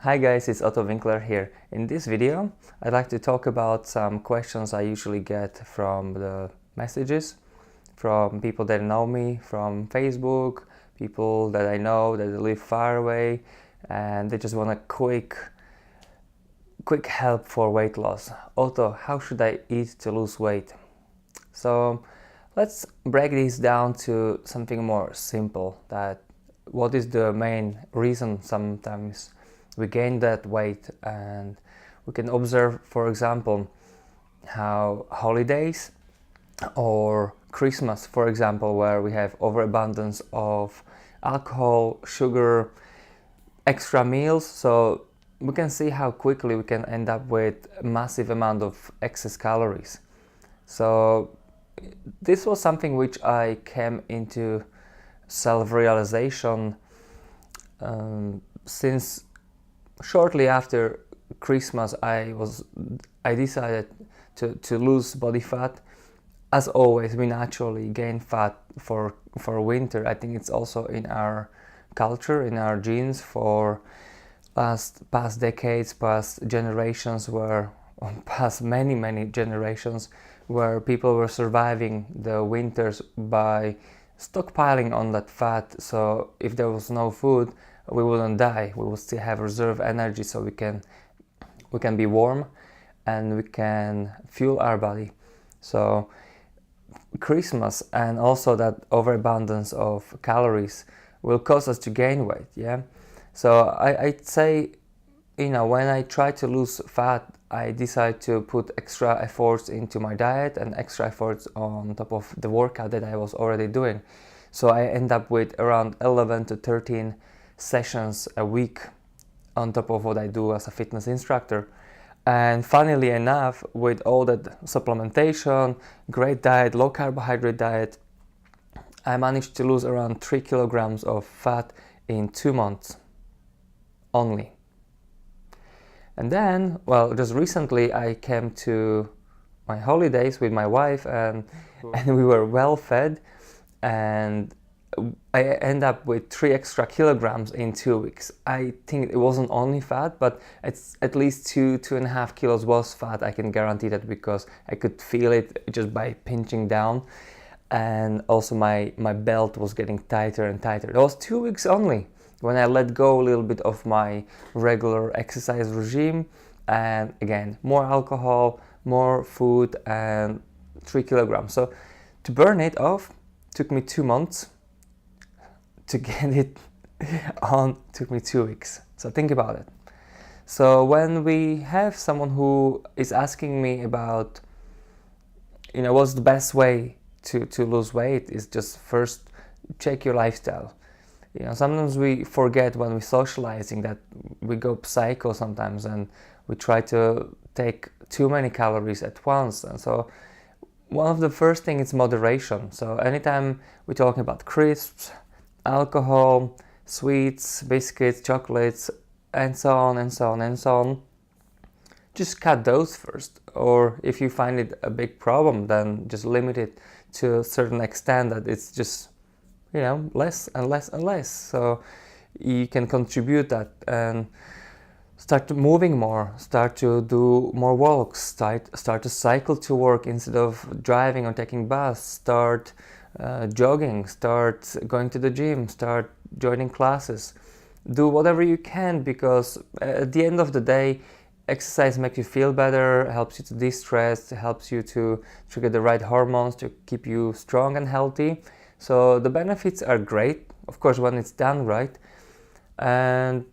Hi guys, it's Oto Winkler here. In this video, I'd like to talk about some questions I usually get from the messages, from people that know me, from Facebook, people that I know that live far away, and they just want a quick help for weight loss. Oto, how should I eat to lose weight? So let's break this down to something more simple, that what is the main reason sometimes we gain that weight. And we can observe, for example, how holidays or Christmas, for example, where we have overabundance of alcohol, sugar, extra meals, so we can see how quickly we can end up with a massive amount of excess calories. So this was something which I came into self-realization since shortly after Christmas. I decided to lose body fat. As always, we naturally gain fat for winter. I think it's also in our culture, in our genes, for past decades, past generations, past many generations, where people were surviving the winters by stockpiling on that fat. So if there was no food, we wouldn't die. We would still have reserve energy, so we can be warm and we can fuel our body. So Christmas and also that overabundance of calories will cause us to gain weight. Yeah. So I'd say, when I try to lose fat, I decide to put extra efforts into my diet and extra efforts on top of the workout that I was already doing. So I end up with around 11 to 13 sessions a week on top of what I do as a fitness instructor. And funnily enough, with all that supplementation, great diet, low carbohydrate diet, I managed to lose around 3 kilograms of fat in 2 months only. And then, just recently I came to my holidays with my wife, and we were well fed, and I end up with 3 extra kilograms in 2 weeks. I think it wasn't only fat, but it's at least 2.5 kilos was fat. I can guarantee that, because I could feel it just by pinching down. And also my belt was getting tighter and tighter. It was 2 weeks only when I let go a little bit of my regular exercise regime. And again, more alcohol, more food, and 3 kilograms. So to burn it off took me 2 months. To get it on took me 2 weeks. So think about it. So when we have someone who is asking me about, what's the best way to lose weight, is just first check your lifestyle. Sometimes we forget when we're socializing that we go psycho sometimes, and we try to take too many calories at once. And so one of the first things is moderation. So anytime we're talking about crisps, alcohol, sweets, biscuits, chocolates, and so on, just cut those first. Or if you find it a big problem, then just limit it to a certain extent that it's just less and less and less. So you can contribute that and start moving more, start to do more walks, start to cycle to work instead of driving or taking bus, start jogging, start going to the gym, start joining classes. Do whatever you can, because at the end of the day, exercise makes you feel better, helps you to de-stress, helps you to trigger the right hormones to keep you strong and healthy. So the benefits are great, of course, when it's done right. And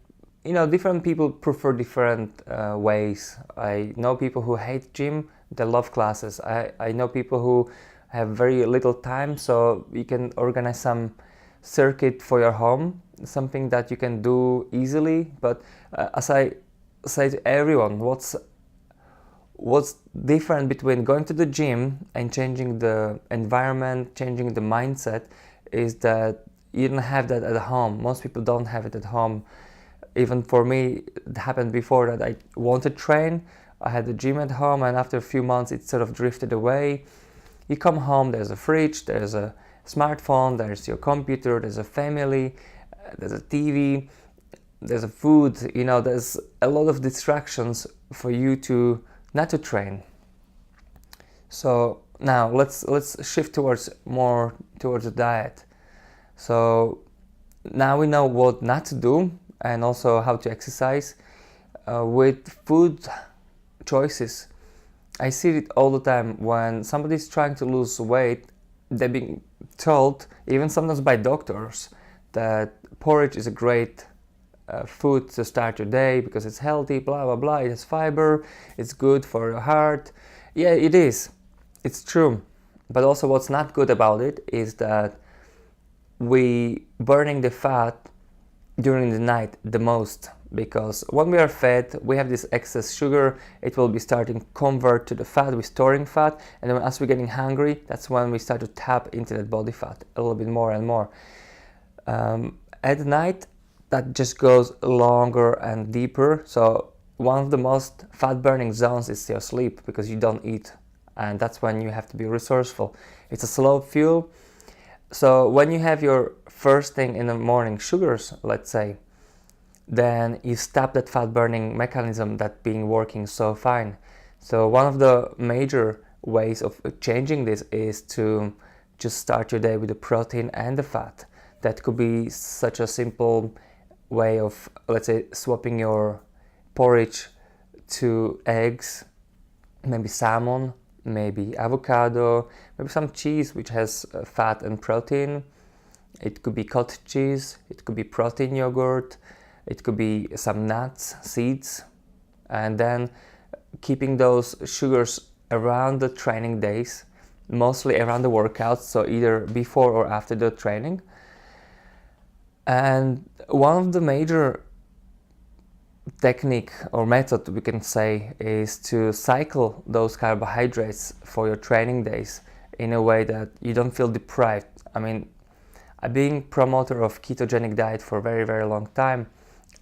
different people prefer different ways. I know people who hate gym, they love classes. I know people who have very little time, so you can organize some circuit for your home, something that you can do easily. But as I say to everyone, what's different between going to the gym and changing the environment, changing the mindset, is that you don't have that at home. Most people don't have it at home. Even for me, it happened before that I wanted to train. I had the gym at home, and after a few months it sort of drifted away. You come home, there's a fridge, there's a smartphone, there's your computer, there's a family, there's a TV. there's a food, you know, there's a lot of distractions for you to not to train. So now let's shift more towards the diet. So now we know what not to do and also how to exercise. With food choices, I see it all the time when somebody's trying to lose weight. They're being told, even sometimes by doctors, that porridge is a great food to start your day because it's healthy, blah blah blah, it has fiber, it's good for your heart. Yeah, it is, it's true. But also what's not good about it is that we burning the fat during the night the most, because when we are fed we have this excess sugar, it will be starting to convert to the fat, we're storing fat, and then as we're getting hungry, that's when we start to tap into that body fat a little bit more and more. At night that just goes longer and deeper, so one of the most fat burning zones is your sleep, because you don't eat, and that's when you have to be resourceful. It's a slow fuel. So when you have your first thing in the morning sugars, let's say, then you stop that fat burning mechanism that been working so fine. So one of the major ways of changing this is to just start your day with the protein and the fat. That could be such a simple way of, let's say, swapping your porridge to eggs, maybe salmon, maybe avocado, maybe some cheese which has fat and protein. It could be cottage cheese, it could be protein yogurt, it could be some nuts, seeds, and then keeping those sugars around the training days, mostly around the workouts, so either before or after the training. And one of the major technique or method we can say is to cycle those carbohydrates for your training days in a way that you don't feel deprived. I mean, I've been promoter of ketogenic diet for a very, very long time,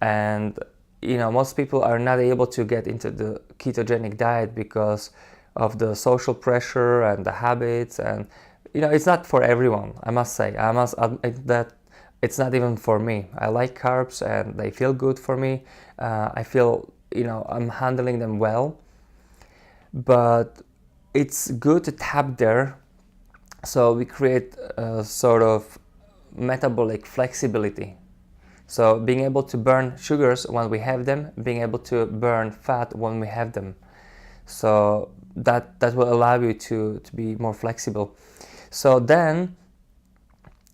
and you know, most people are not able to get into the ketogenic diet because of the social pressure and the habits, and you know, it's not for everyone. I must say, I must admit that it's not even for me. I like carbs and they feel good for me. I feel, you know, I'm handling them well, but it's good to tap there, so we create a sort of metabolic flexibility. So being able to burn sugars when we have them, being able to burn fat when we have them. So that will allow you to be more flexible. So then,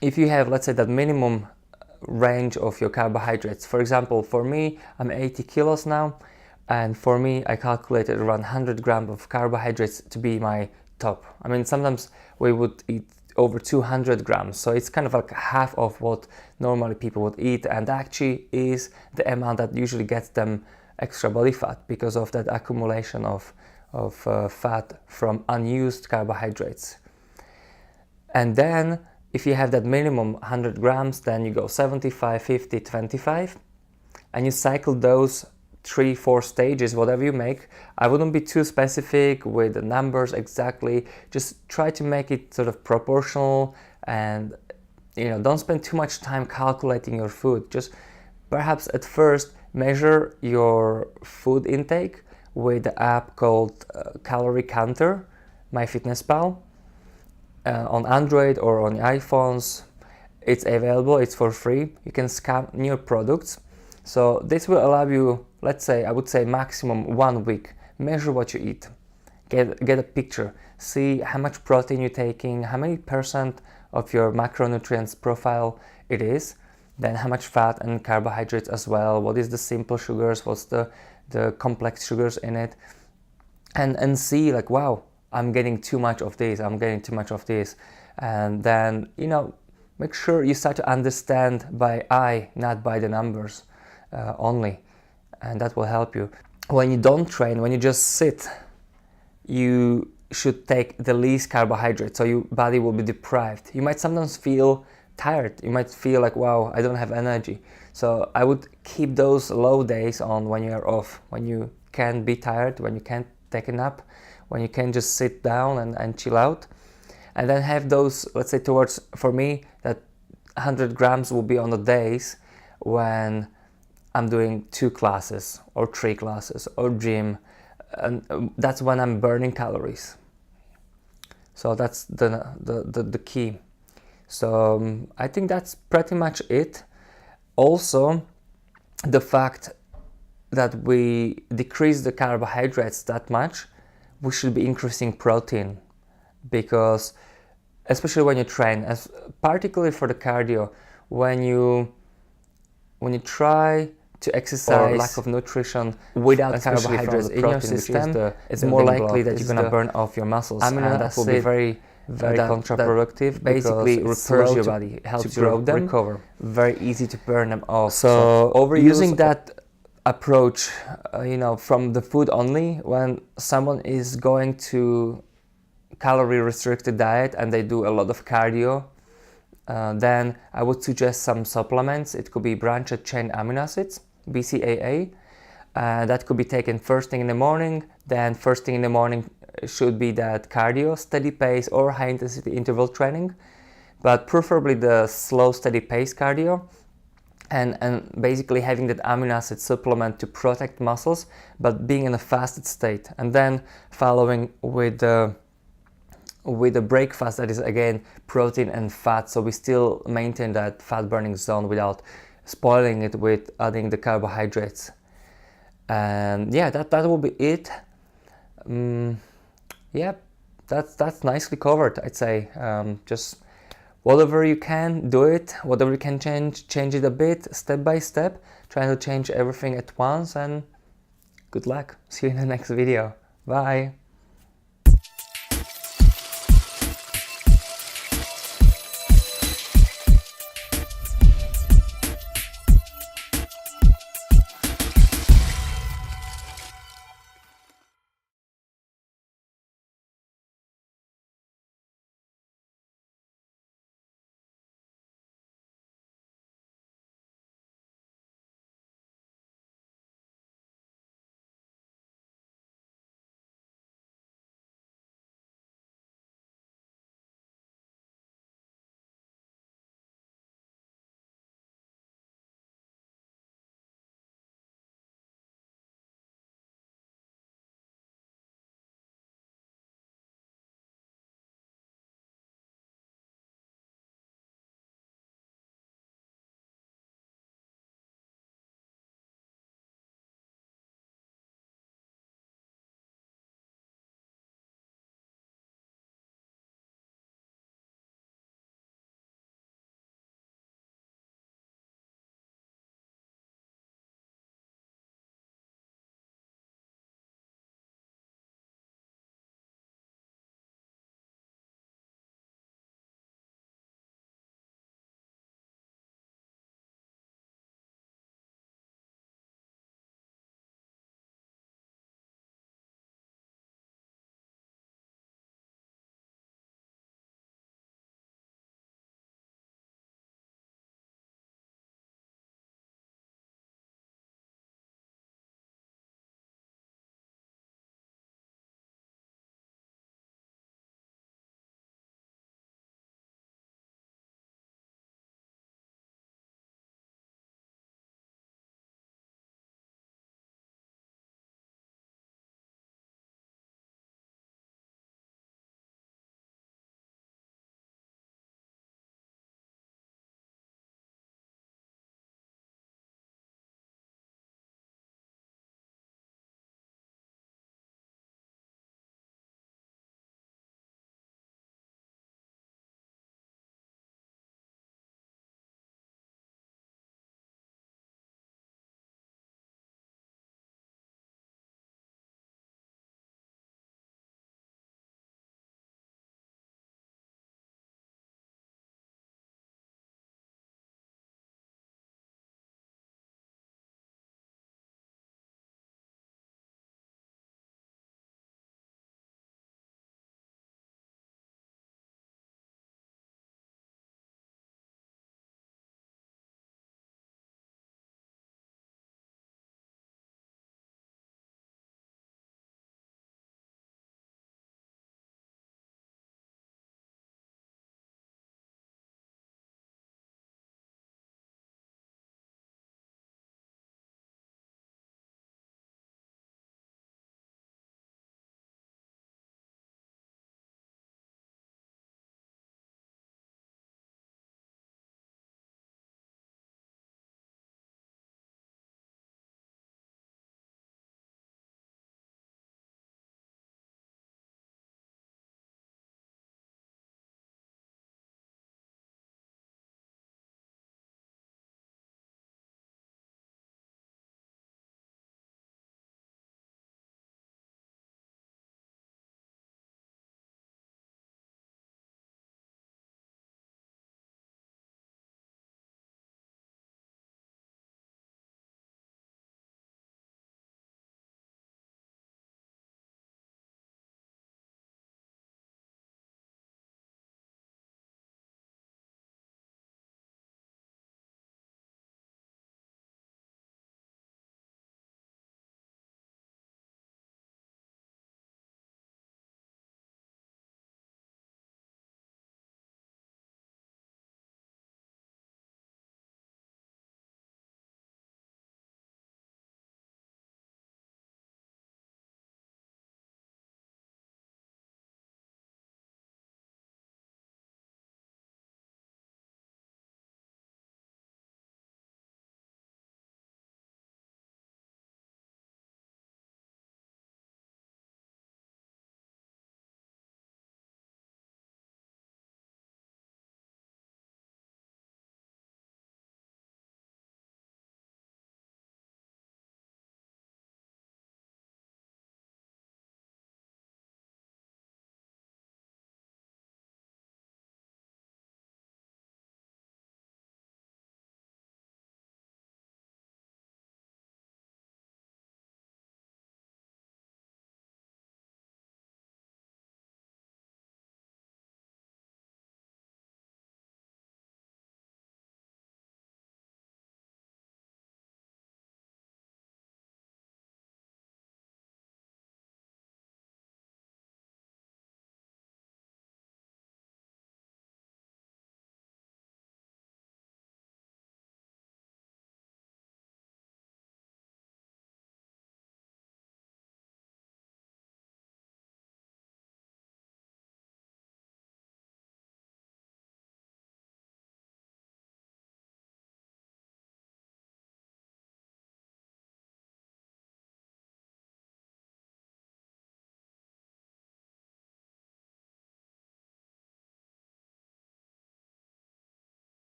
if you have, let's say, that minimum range of your carbohydrates, for example, for me, I'm 80 kilos now, and for me, I calculated around 100 grams of carbohydrates to be my top. I mean, sometimes we would eat over 200 grams, so it's kind of like half of what normally people would eat, and actually is the amount that usually gets them extra body fat because of that accumulation of fat from unused carbohydrates. And then if you have that minimum 100 grams, then you go 75, 50, 25, and you cycle those 3-4 stages, whatever you make. I wouldn't be too specific with the numbers exactly, just try to make it sort of proportional, and you know, don't spend too much time calculating your food. Just perhaps at first measure your food intake with the app called Calorie Counter, MyFitnessPal. On Android or on iPhones, it's available, it's for free. You can scan new products. So this will allow you, let's say, I would say maximum 1 week, measure what you eat, get a picture, see how much protein you're taking, how many percent of your macronutrients profile it is, then how much fat and carbohydrates as well, what is the simple sugars, what's the complex sugars in it, and see like, wow, I'm getting too much of this, I'm getting too much of this. And then, you know, make sure you start to understand by eye, not by the numbers only, and that will help you. When you don't train, when you just sit, you should take the least carbohydrate, so your body will be deprived. You might sometimes feel tired, you might feel like, wow, I don't have energy. So I would keep those low days on when you are off, when you can be tired, when you can't take a nap, when you can just sit down and chill out, and then have those, let's say, towards, for me, that 100 grams will be on the days when I'm doing 2 classes or 3 classes or gym, and that's when I'm burning calories. So that's the key. So I think that's pretty much it. Also, the fact that we decrease the carbohydrates that much, we should be increasing protein, because especially when you train, as particularly for the cardio, when you try to exercise, or lack of nutrition without carbohydrates in your system, it's more likely that you're going to burn off your muscles, and that will be very counterproductive. Basically repairs your body, helps you grow them, recover. Very easy to burn them off. So using that approach, from the food only, when someone is going to calorie restricted diet and they do a lot of cardio, then I would suggest some supplements. It could be branched chain amino acids, BCAA. That could be taken first thing in the morning. Then first thing in the morning should be that cardio, steady pace or high intensity interval training, but preferably the slow steady pace cardio, and basically having that amino acid supplement to protect muscles, but being in a fasted state, and then following with a breakfast that is again protein and fat, so we still maintain that fat burning zone without spoiling it with adding the carbohydrates. And yeah, that will be it. Yeah, that's nicely covered, I'd say. Just whatever you can, do it. Whatever you can change it a bit, step by step. Trying to change everything at once, and good luck. See you in the next video. Bye.